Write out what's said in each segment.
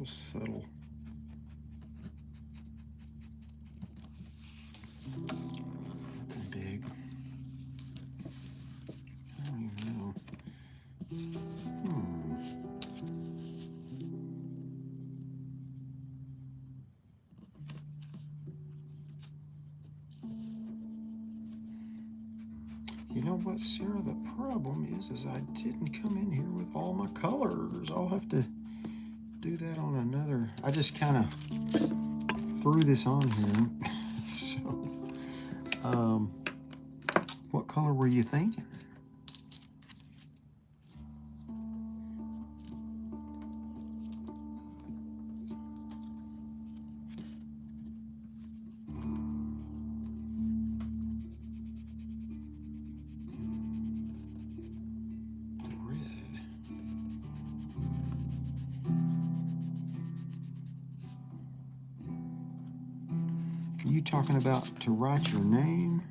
real subtle. Nothing big. I don't even know. You know what, Sarah? The problem is I didn't come in here with all my colors. I'll have to do that on another. I just kind of threw this on here. So, what color were you thinking? Are you talking about to write your name?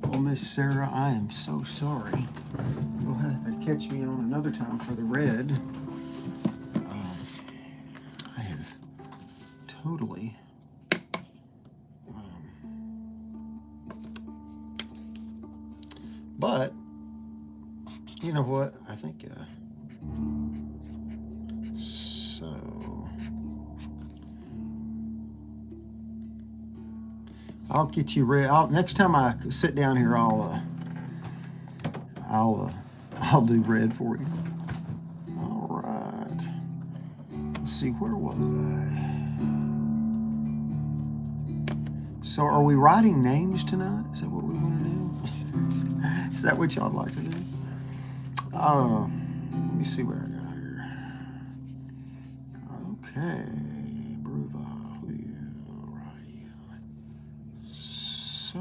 Well, Miss Sarah, I am so sorry. You'll have to catch me on another time for the red. I have totally but you know what? I think so. I'll get you red. Next time I sit down here, I'll do red for you. All right. Let's see, where was I? So, are we writing names tonight? Is that what we want to do? Is that what y'all like to do? Let me see what I got here. Okay, Bruva. Right. So.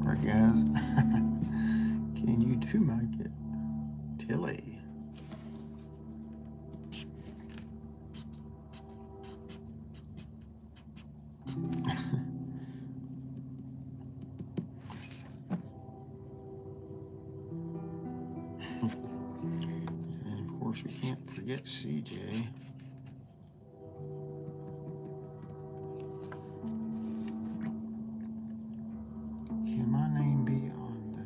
Sorry, guys. Can you do my kid? Tilly. And of course we can't forget CJ. Can my name be on the...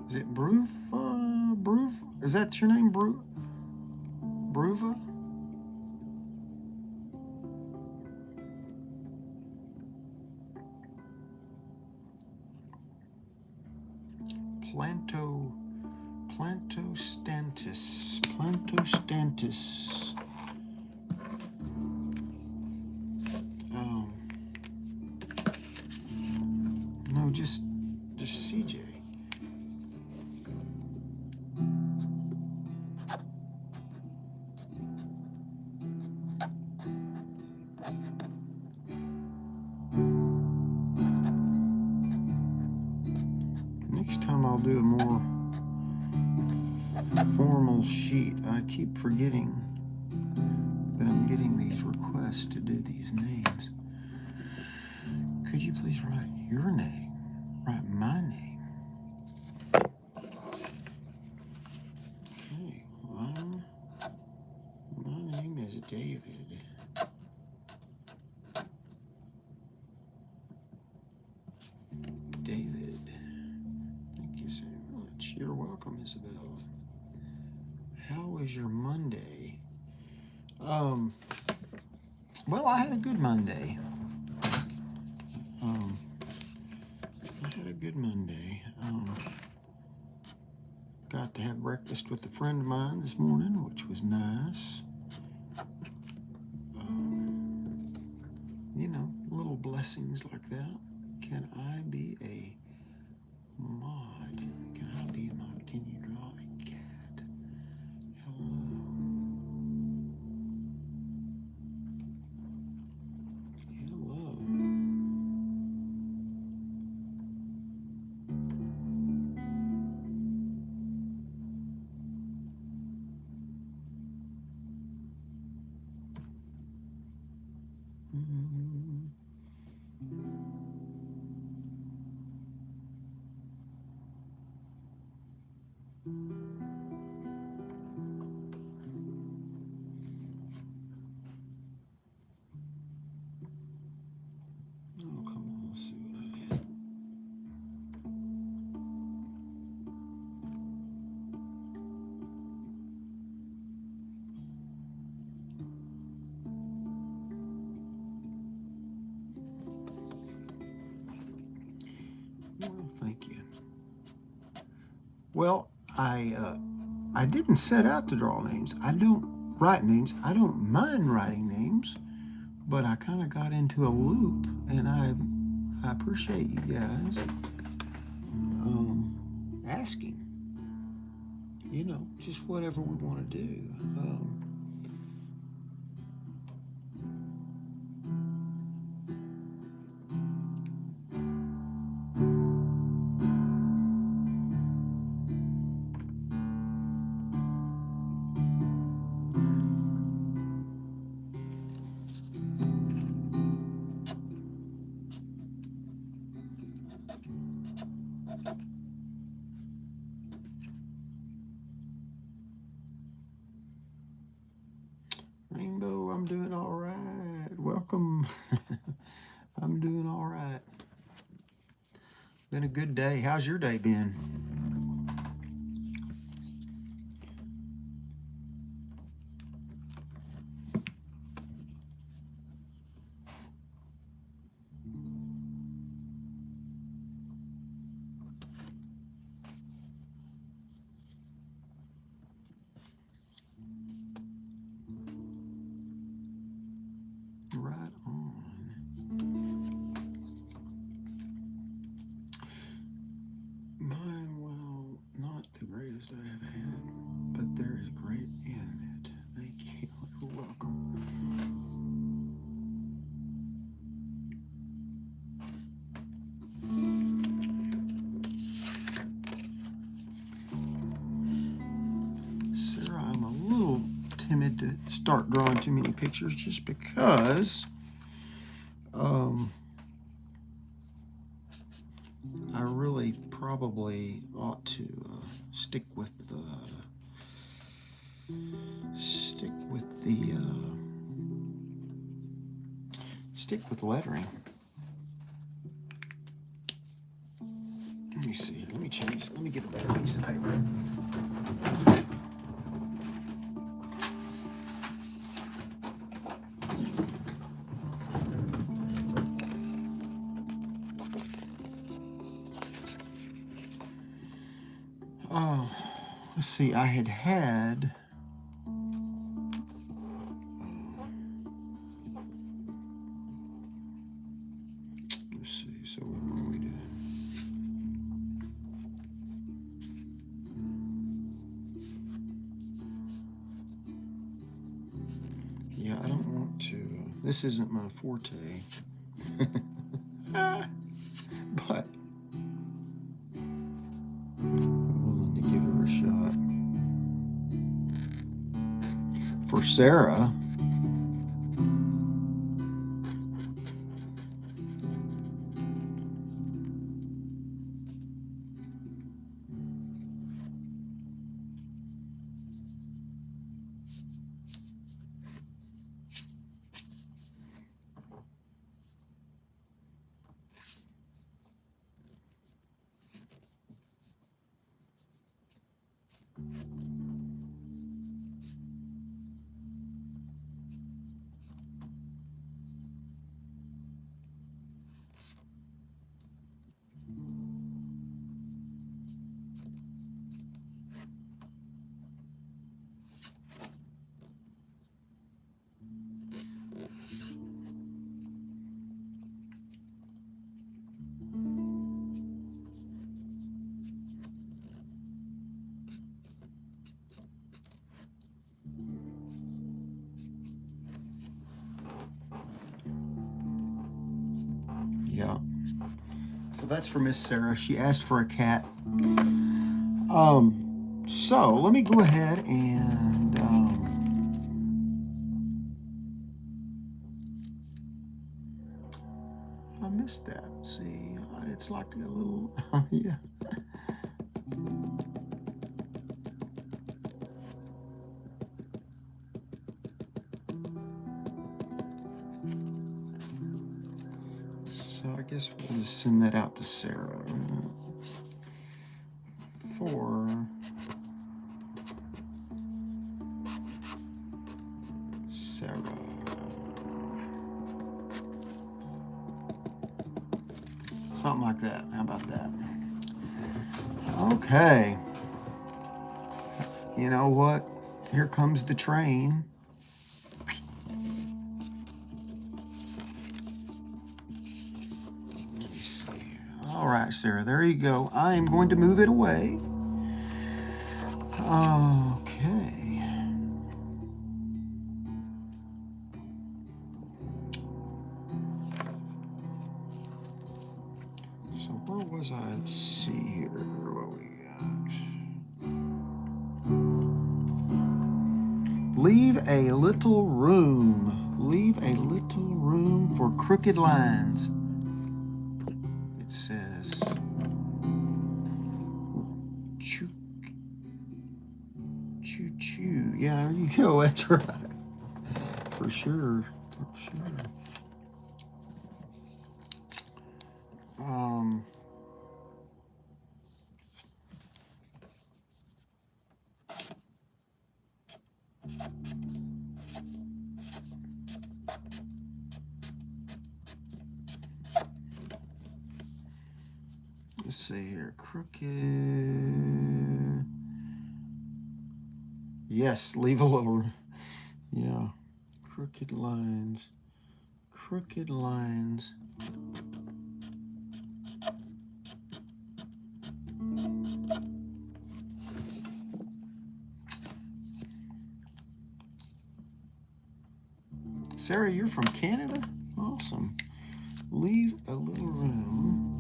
Is it Bruva? Is that your name, Bruva? Plantostantis. No, just CJ. Next time I'll do a more formal sheet. I keep forgetting that I'm getting these requests to do these names. Could you please write your name? Write my name. Okay, well, my name is David. David. Thank you so much. You're welcome, Isabel. How was your Monday? Well, I had a good Monday. Got to have breakfast with a friend of mine this morning, which was nice. You know, little blessings like that. Can I be a mod? Can I be a mod? Can you draw a cat? Hello. Hello. Oh, come on, let's see what I had. Well, thank you. Well, I didn't set out to draw names. I don't write names. I don't mind writing names, but I kind of got into a loop, and I appreciate you guys asking. You know, just whatever we want to do. Rainbow, I'm doing all right. Welcome. I'm doing all right. Been a good day. How's your day been? Right on. Mine start drawing too many pictures just because I really probably ought to stick with lettering. Let me see. Let me change. Let me get a better piece of paper. Oh, let's see. I had. Let's see. So what were we doing? Yeah, I don't want to. This isn't my forte. But I'm willing to give her a shot. For Sarah, yeah. So that's for Miss Sarah. She asked for a cat. So let me go ahead and I missed that. See, it's like a little yeah. So I guess we'll just send that out to Sarah for Sarah. Something like that. How about that? Okay. You know what? Here comes the train. Let me see. All right, Sarah, there you go. I am going to move it away. Okay. So where was I? Let's see here. What we got? Leave a little room. Leave a little room for crooked lines. It says. Choo choo. Yeah, there you go. That's right. For sure. For sure. Let's see here. Crooked. Yes, leave a little. Yeah. Crooked lines. Crooked lines. Sarah, you're from Canada? Awesome. Leave a little room.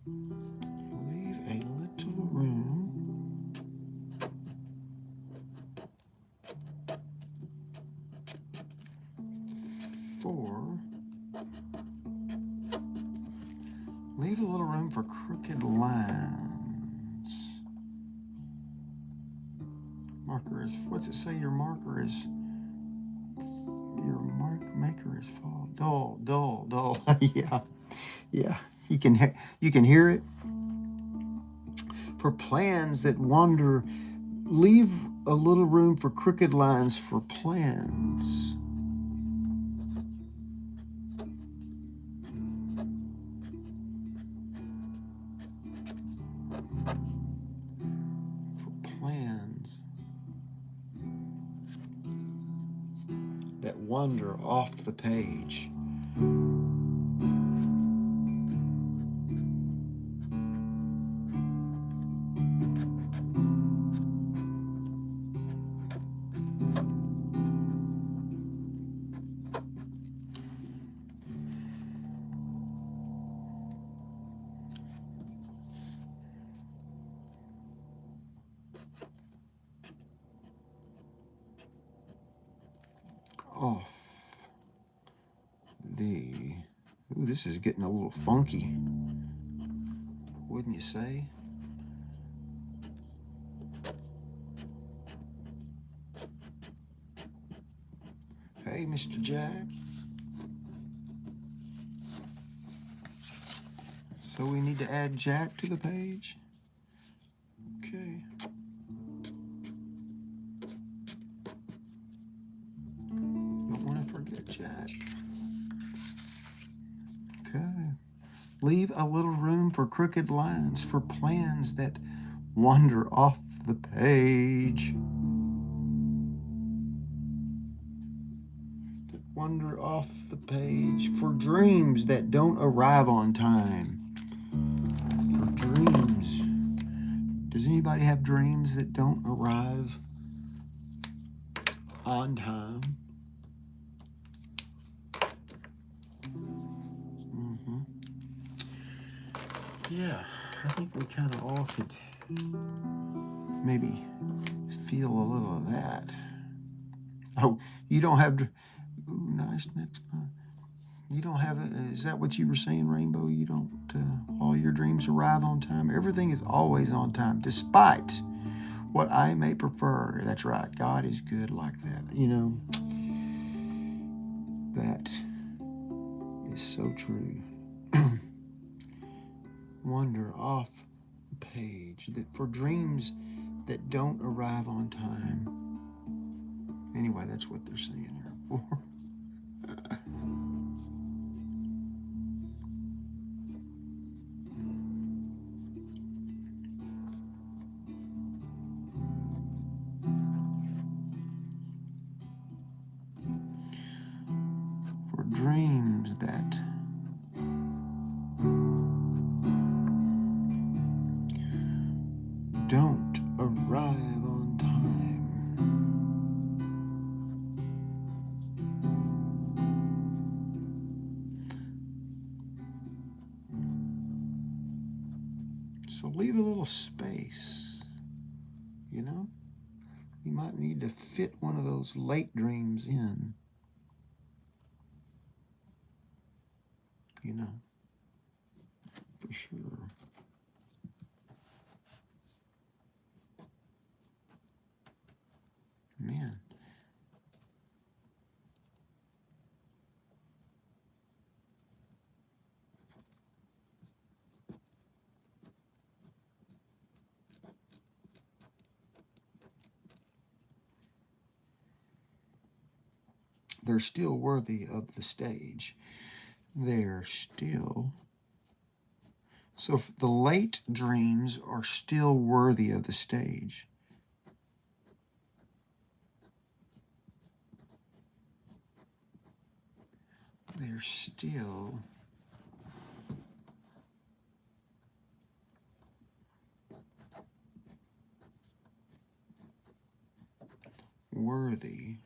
Leave a little room for leave a little room for crooked lines. Marker is, what's it say? Your marker is, your mark maker is fall. Dull, dull, dull. Yeah, yeah. You can hear it. For plans that wander, leave a little room for crooked lines for plans. Plans that wander off the page. Off the... Ooh, this is getting a little funky, wouldn't you say? Hey, Mr. Jack. So we need to add Jack to the page? Okay. Don't want to forget Jack. Okay. Leave a little room for crooked lines, for plans that wander off the page. Wander off the page, for dreams that don't arrive on time. For dreams. Does anybody have dreams that don't arrive on time? Yeah, I think we kind of all could maybe feel a little of that. Oh, you don't have... Ooh, nice. Next time. You don't have it. Is that what you were saying, Rainbow? You don't, all your dreams arrive on time? Everything is always on time, despite what I may prefer. That's right. God is good like that. You know, that is so true. Wander off the page, that for dreams that don't arrive on time. Anyway, that's what they're saying here for. For dreams that don't arrive on time. So leave a little space, you know? You might need to fit one of those late dreams in, you know, for sure. Man. They're still worthy of the stage. They're still... So if the late dreams are still worthy of the stage, they're still worthy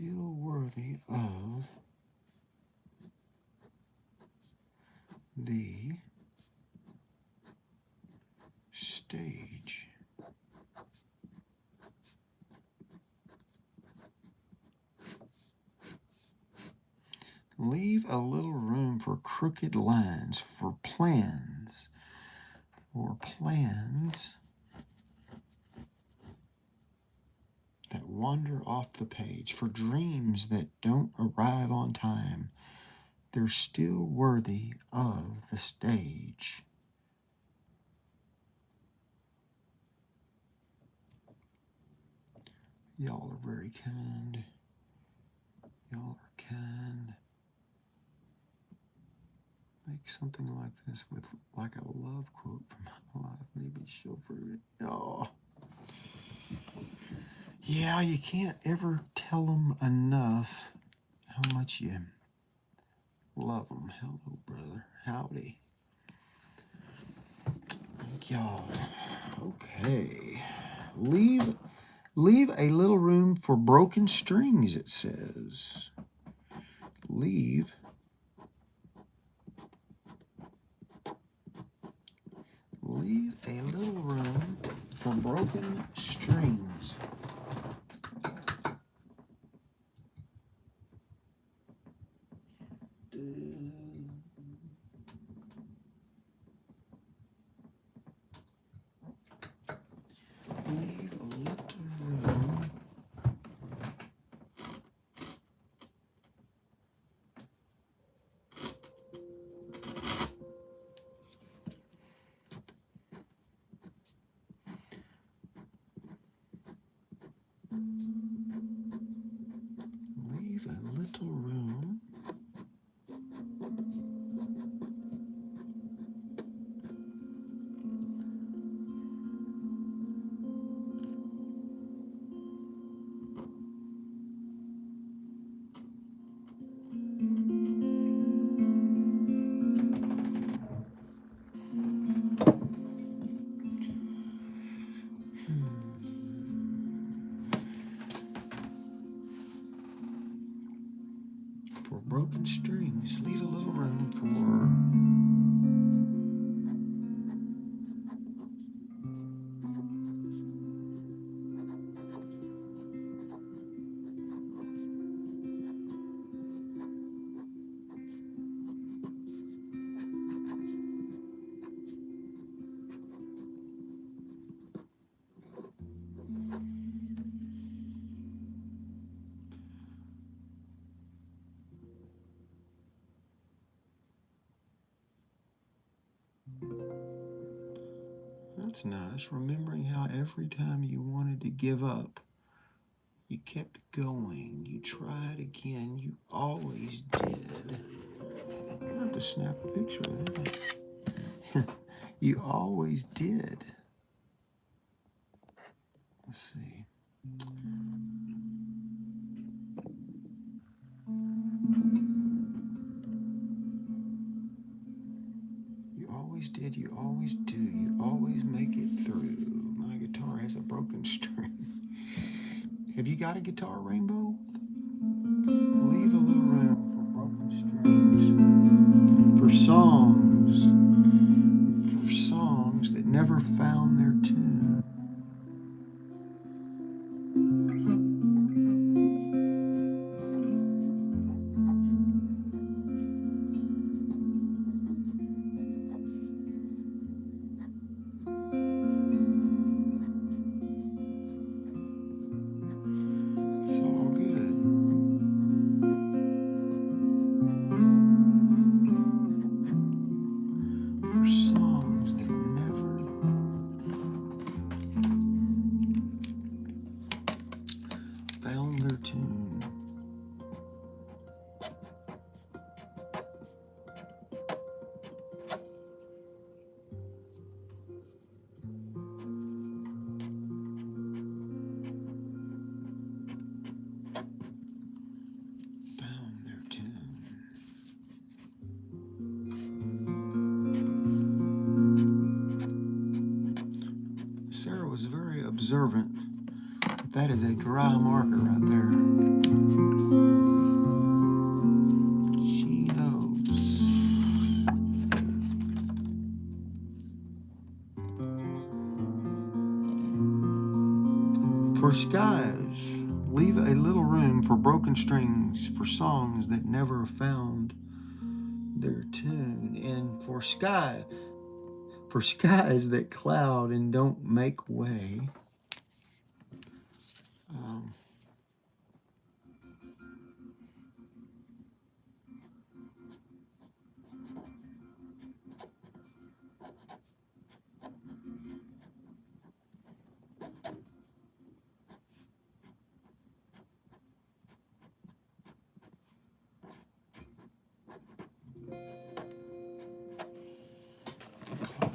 still worthy of the stage. Leave a little room for crooked lines, for plans that wander off the page, for dreams that don't arrive on time. They're still worthy of the stage. Y'all are very kind. Y'all are kind. Make something like this with like a love quote from my life. Maybe she'll forget. Oh. Yeah, you can't ever tell them enough how much you love them. Hello, brother. Howdy. Thank y'all. Okay. Leave a little room for broken strings, it says. Leave a little room for broken strings. Leave a little room for broken strings. Leave a little room for That's nice. Remembering how every time you wanted to give up, you kept going. You tried again. You always did. I have to snap a picture of that. You always did. Let's see. You always did. You always do. You always make it through. My guitar has a broken string. Have you got a guitar, Rainbow? Leave a little room for broken strings. For songs that never found their tune. It's all good. For songs that never found their tune. Found their tune. Sarah was very observant. That is a dry marker right there. For skies, leave a little room for broken strings, for songs that never found their tune. And for skies that cloud and don't make way.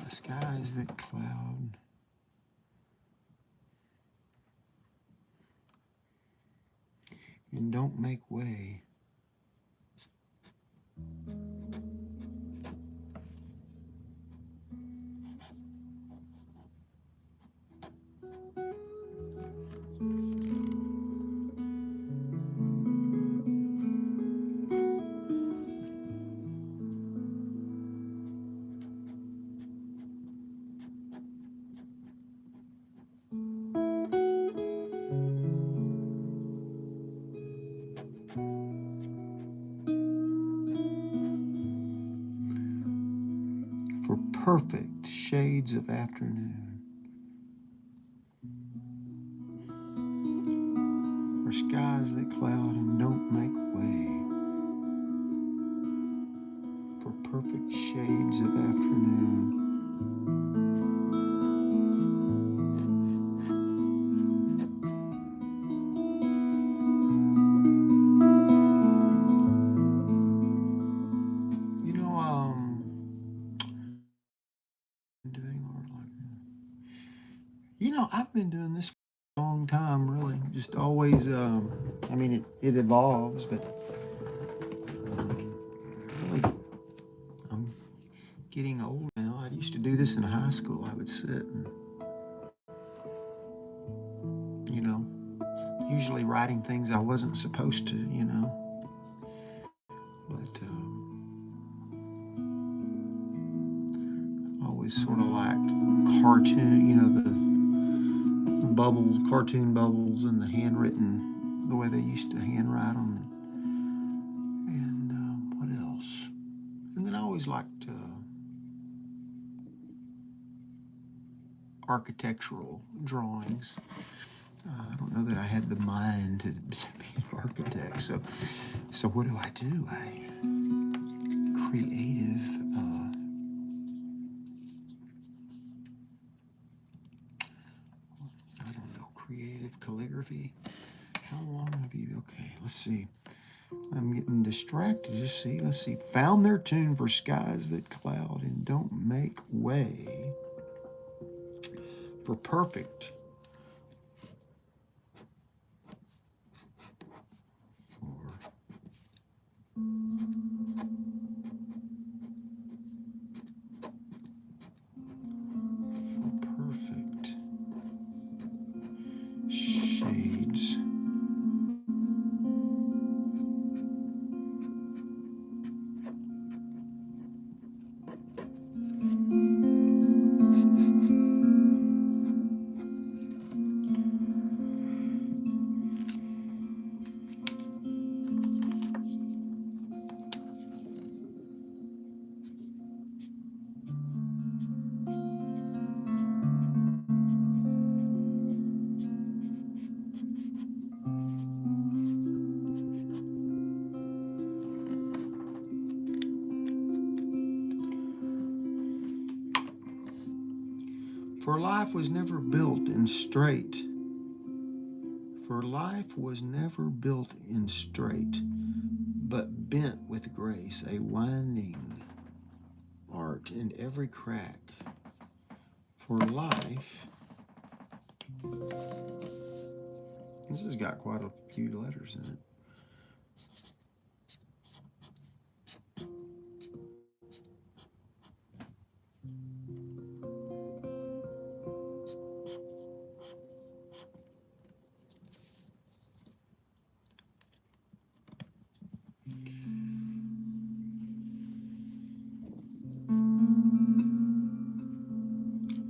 Skies that cloud and don't make way. For perfect shades of afternoon. For skies that cloud and don't make way. For perfect shades of afternoon. I've been doing this for a long time, really. Just always, I mean, it evolves, but really, I'm getting old now. I used to do this in high school. I would sit and, usually writing things I wasn't supposed to, but I always sort of liked cartoon, the bubbles, cartoon bubbles, and the handwritten, the way they used to handwrite them, and what else? And then I always liked architectural drawings. I don't know that I had the mind to be an architect, so what do? I creative. Creative calligraphy. How long have you? Okay, let's see. I'm getting distracted. Let's see. Found their tune for skies that cloud and don't make way. For perfect. For perfect shades. For life was never built in straight. For life was never built in straight, but bent with grace, a winding art in every crack. For life, this has got quite a few letters in it.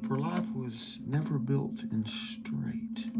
For life was never built in straight.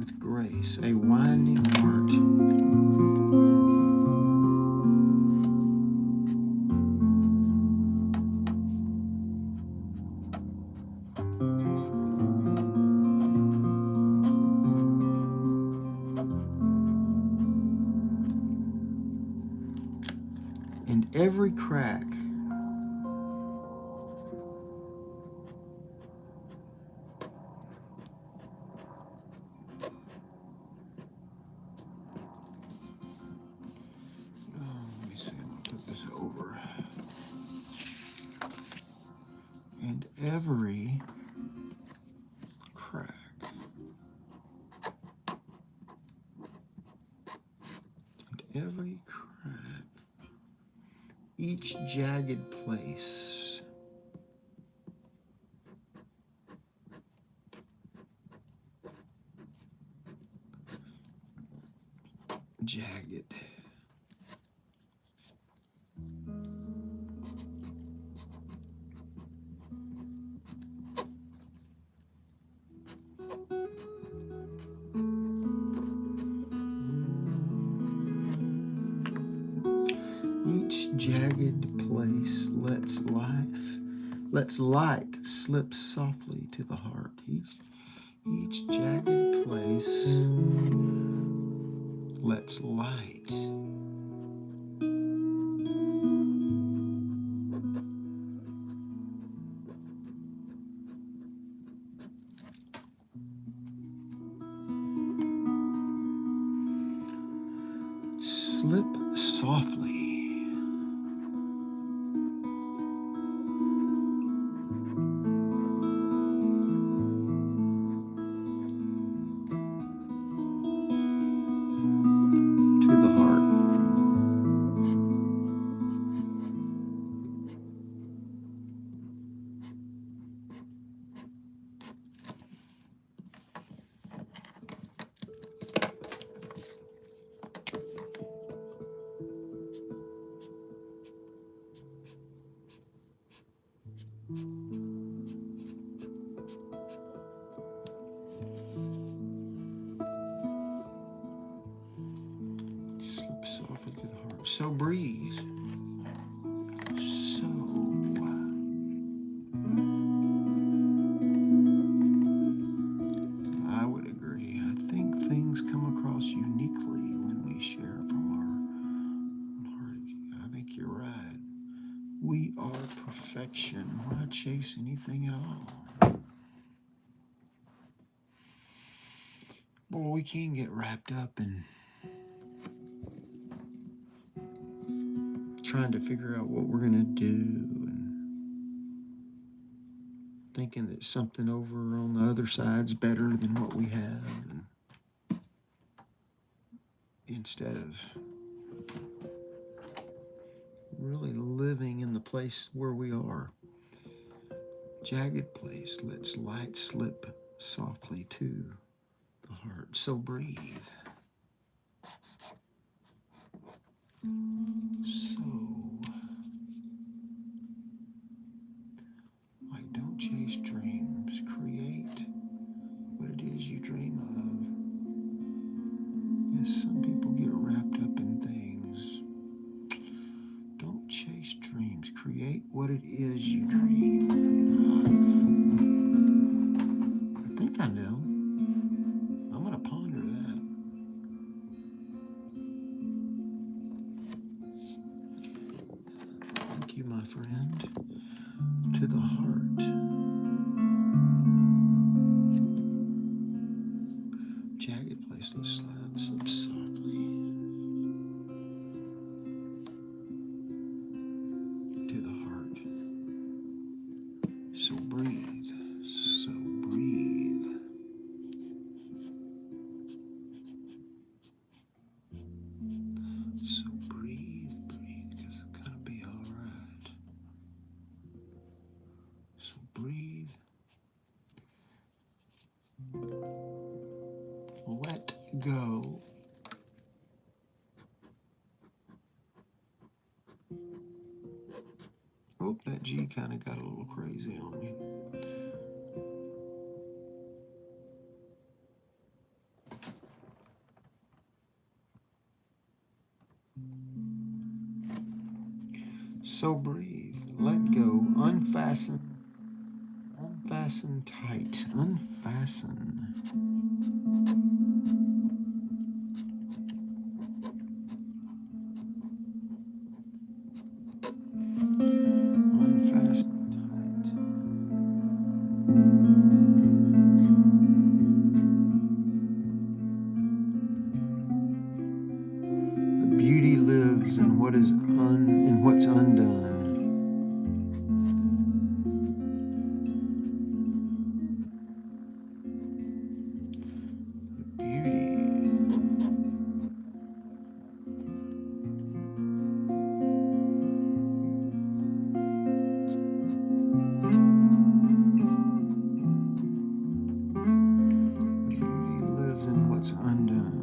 with grace, a winding heart. And every crack let me see, I'm gonna put this over. And every crack, and every crack, each jagged place, jagged. Each jagged place lets light slip softly to the heart. Each jagged place lets light slip softly to the heart. Slip softly to the heart. So breathe. So I would agree. I think things come across uniquely when we share from our heart. I think you're right. We are perfection. Why chase anything at all? Boy, we can get wrapped up in trying to figure out what we're going to do and thinking that something over on the other side's better than what we have, and instead of really living in the place where we are. Jagged place lets light slip softly to the heart. So breathe. So, like, don't chase dreams. Create what it is you dream of. Yes, some people get wrapped up in things. Don't chase dreams. Create what it is you dream of. I think I know. I'm going to ponder that. Thank you, my friend. To the heart. Jagged place, let's slip softly to the heart. So breathe. So breathe. So breathe, because it's going to be all right. So breathe. Let go. Oh, that G kind of got a little crazy on me. So breathe, let go, unfasten, unfasten tight, unfasten. Unfasten tight. The beauty lives in what is in what's undone. What's undone.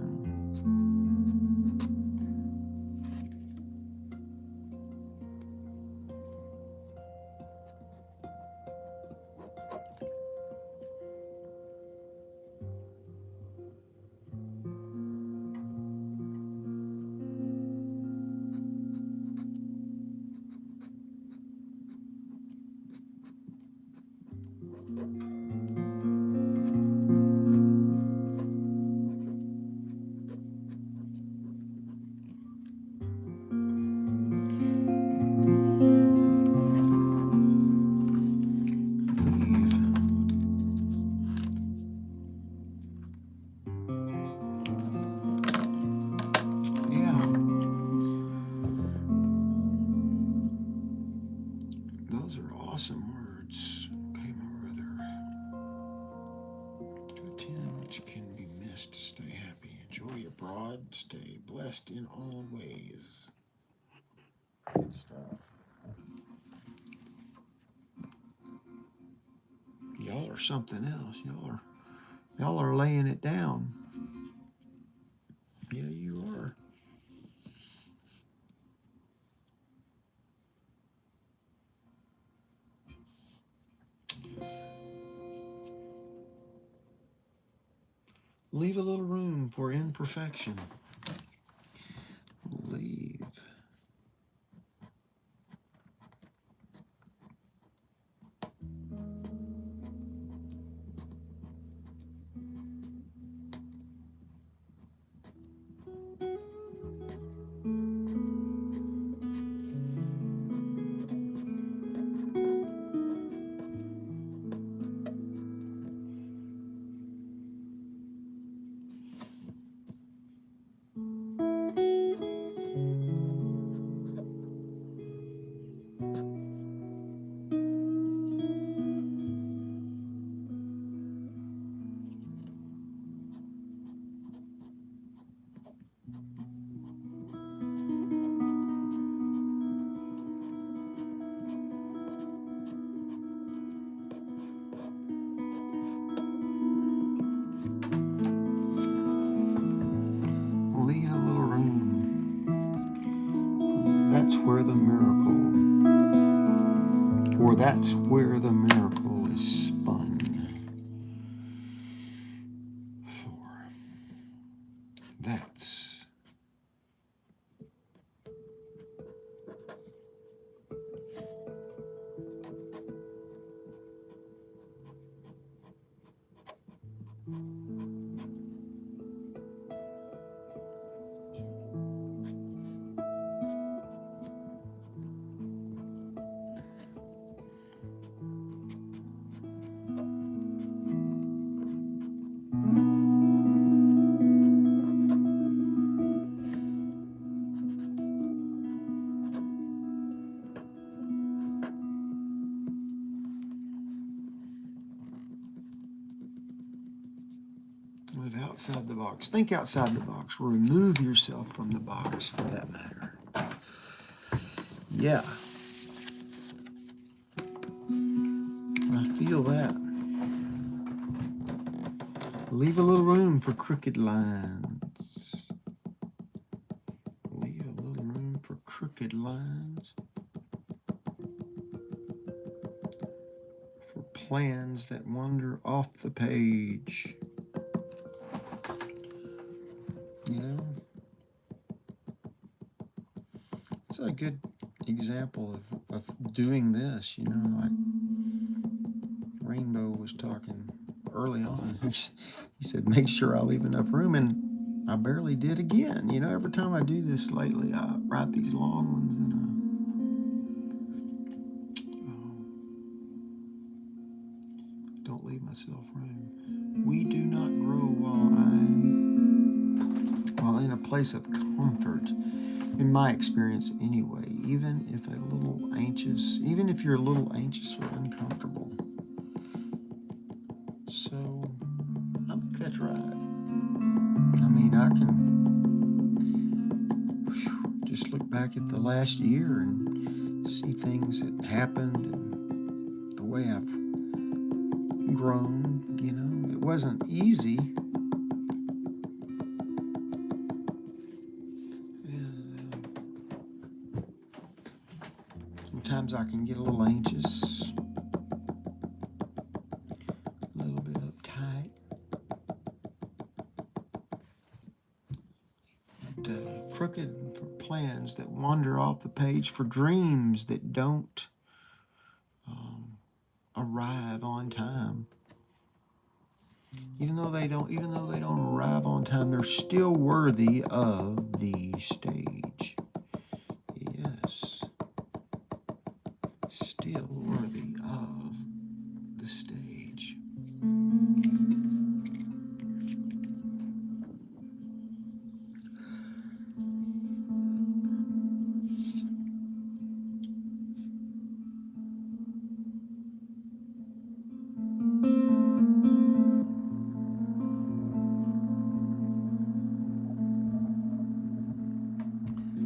Those are awesome words. Okay, my brother. To attend which can be missed, to stay happy, enjoy abroad, stay blessed in all ways. Good stuff. Y'all are something else. Y'all are laying it down. Yeah, you are. Leave a little room for imperfection. Leave. Leave a little room. That's where the miracle, for that's where the miracle is spun. For that's live outside the box. Think outside the box. Remove yourself from the box, for that matter. Yeah. I feel that. Leave a little room for crooked lines. Leave a little room for crooked lines. For plans that wander off the page. You know? It's a good example of doing this, you know, like Rainbow was talking early on. He said, make sure I leave enough room, and I barely did again. You know, every time I do this lately, I write these long ones, and don't leave myself room. We do not grow while in a place of comfort, in my experience anyway, even if you're a little anxious or uncomfortable. So, I think that's right. I mean, I can just look back at the last year and see things that happened and the way I've grown. You know, it wasn't easy. Sometimes I can get a little anxious, a little bit uptight. But, crooked for plans that wander off the page, for dreams that don't arrive on time. Even though they don't arrive on time, they're still worthy of the stage. Yes. Still worthy of the stage.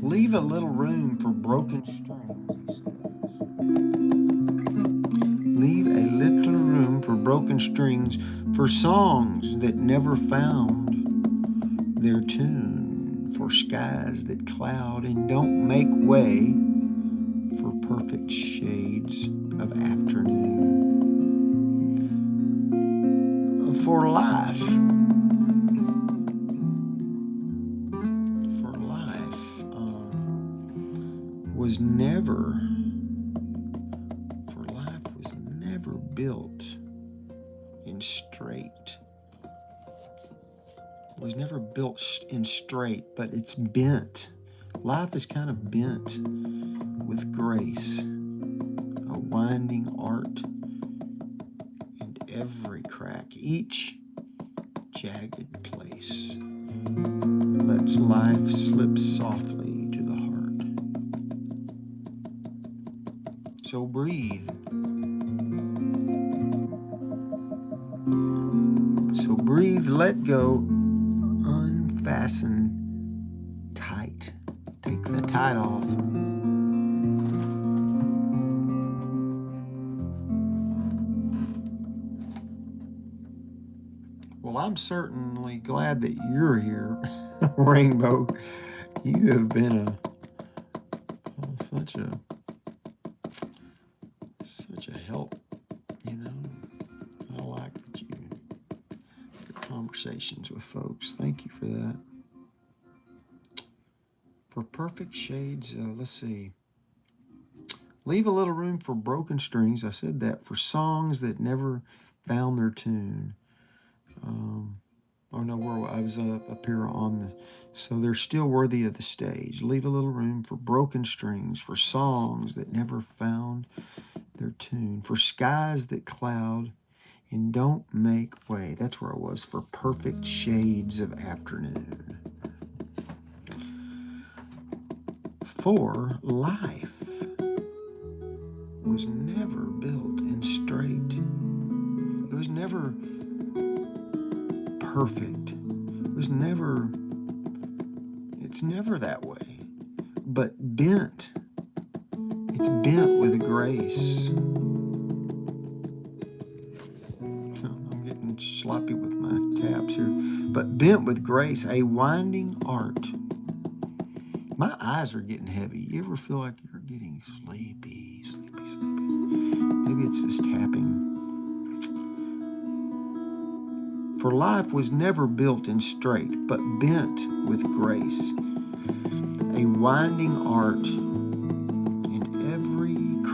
Leave a little room for broken strings, he says. Leave a little room for broken strings, for songs that never found their tune, for skies that cloud and don't make way, for perfect shades of afternoon, for life. Was never built in straight. It was never built in straight, but it's bent. Life is kind of bent with grace, a winding art, and every crack, each jagged place, lets life slip softly to the heart. So breathe. So breathe, let go, unfasten tight. Take the tight off. Well, I'm certainly glad that you're here, Rainbow. You have been such a help, you know. I like that you have conversations with folks. Thank you for that. For perfect shades, let's see. Leave a little room for broken strings. I said that. For songs that never found their tune. Oh no, where I was up here on the, so they're still worthy of the stage. Leave a little room for broken strings, for songs that never found their tune, for skies that cloud and don't make way. That's where I was. For perfect shades of afternoon. For life was never built in straight. It was never perfect. It's never that way. But bent. It's bent with a grace. I'm getting sloppy with my tabs here. But bent with grace, a winding art. My eyes are getting heavy. You ever feel like you're getting sleepy? Maybe it's this tapping. For life was never built in straight, but bent with grace. A winding art, and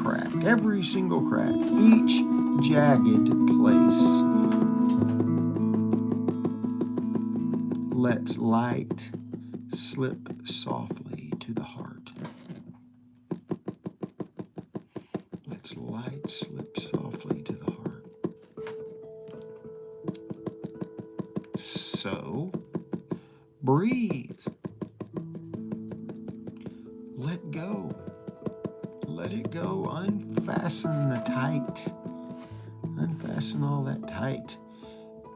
crack, every single crack, each jagged place. Let's light slip softly to the heart. Let's light slip softly to the heart. So, breathe. Let go. Let it go. Unfasten the tight. Unfasten all that tight.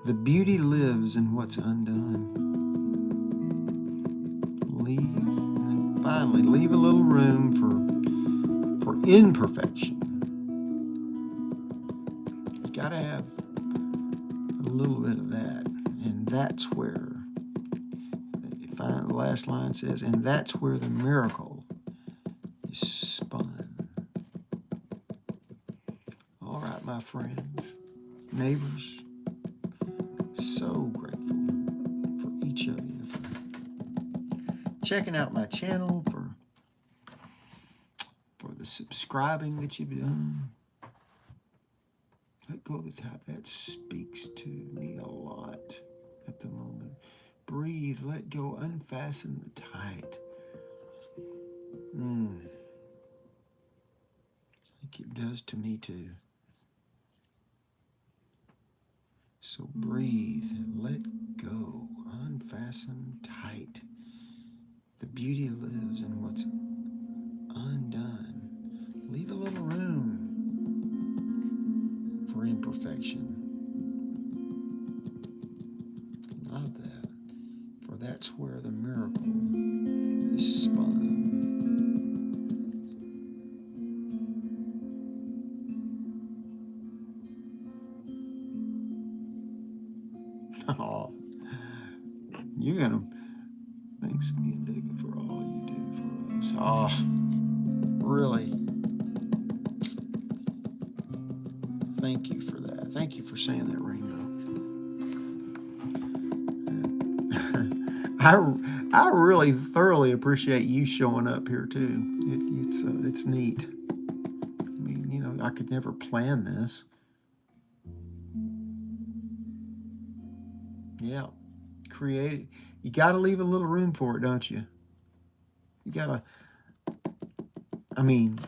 The beauty lives in what's undone. And finally, leave a little room for imperfection. You gotta have a little bit of that. And that's where, the last line says, and that's where the miracle is spun. All right, my friends, neighbors, so grateful for each of you for checking out my channel, for the subscribing that you've done. Let go of the top. That speaks to me a lot at the moment. Breathe, let go, unfasten the tight. I think it does to me too. So breathe, let go, unfasten tight. The beauty lives in what's undone. Leave a little room for imperfection. Love that. For that's where the miracle is spun. Oh, you're gonna. Thanks again, David, for all you do for us. Oh, really. Thank you for that. Thank you for saying that, Rainbow. I really thoroughly appreciate you showing up here too. It's neat. I mean, you know, I could never plan this. Yeah, create it. You got to leave a little room for it, don't you? You got to. I mean,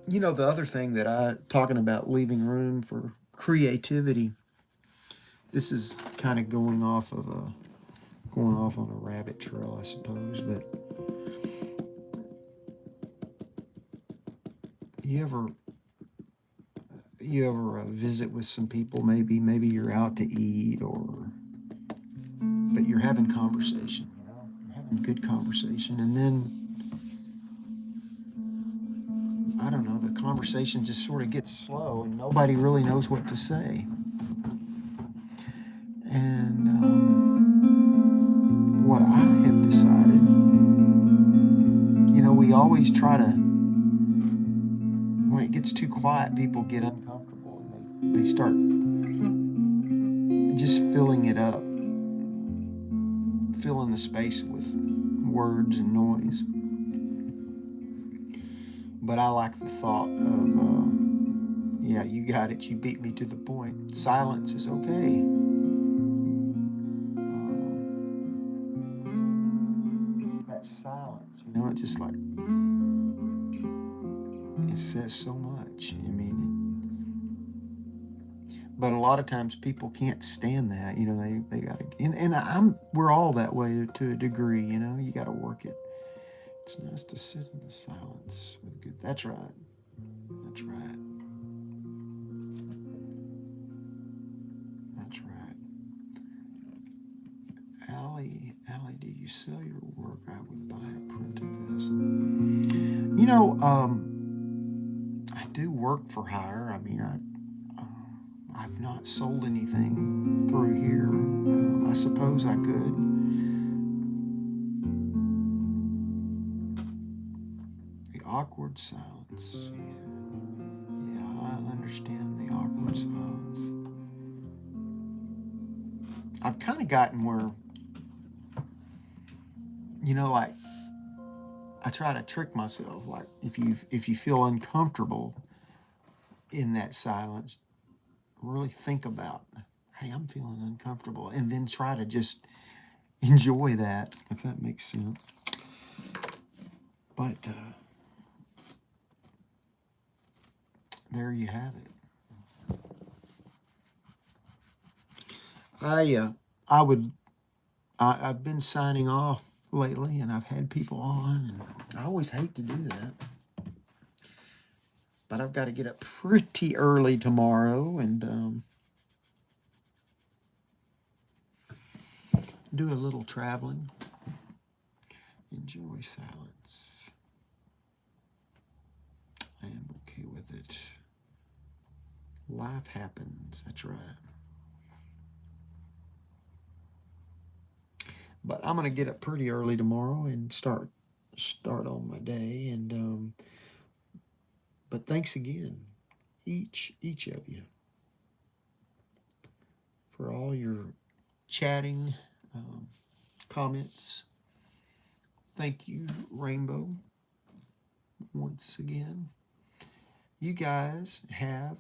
you know, the other thing that talking about leaving room for creativity. This is kind of going off on a rabbit trail, I suppose. But you ever visit with some people? Maybe you're out to eat, but you're having conversation. You know, you're having good conversation, and then I don't know, the conversation just sort of gets slow, and nobody really knows what to say. And what I have decided, you know, we always try to, when it gets too quiet, people get uncomfortable and they start just filling it up, filling the space with words and noise. But I like the thought of, yeah, you got it, you beat me to the point. Silence is okay. That silence, you know, it just like, it says so much. I mean, but a lot of times people can't stand that, you know, they gotta, and we're all that way to a degree, you know, you gotta work it. It's nice to sit in the silence with good, that's right, that's right. That's right. Allie, do you sell your work? I would buy a print of this. You know, I do work for hire. I mean, I've not sold anything through here. I suppose I could. The awkward silence. Yeah, I understand the awkward silence. I've kind of gotten where, you know, like I try to trick myself. Like if you feel uncomfortable in that silence, really think about, hey, I'm feeling uncomfortable, and then try to just enjoy that, if that makes sense. But there you have it. I've been signing off lately, and I've had people on, and I always hate to do that. But I've got to get up pretty early tomorrow and do a little traveling. Enjoy silence. I am okay with it. Life happens, that's right. But I'm going to get up pretty early tomorrow and start on my day. And but thanks again, each of you, for all your chatting comments. Thank you, Rainbow, once again. You guys have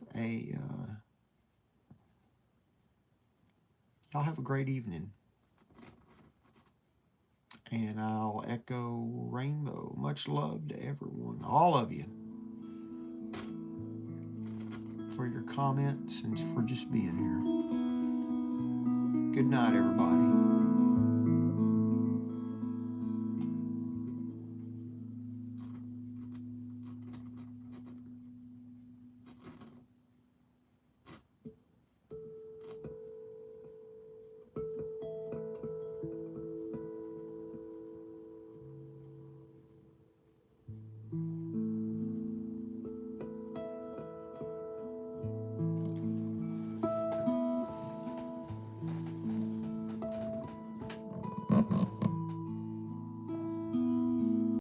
y'all have a great evening. And I'll echo Rainbow. Much love to everyone, all of you, for your comments and for just being here. Good night, everybody.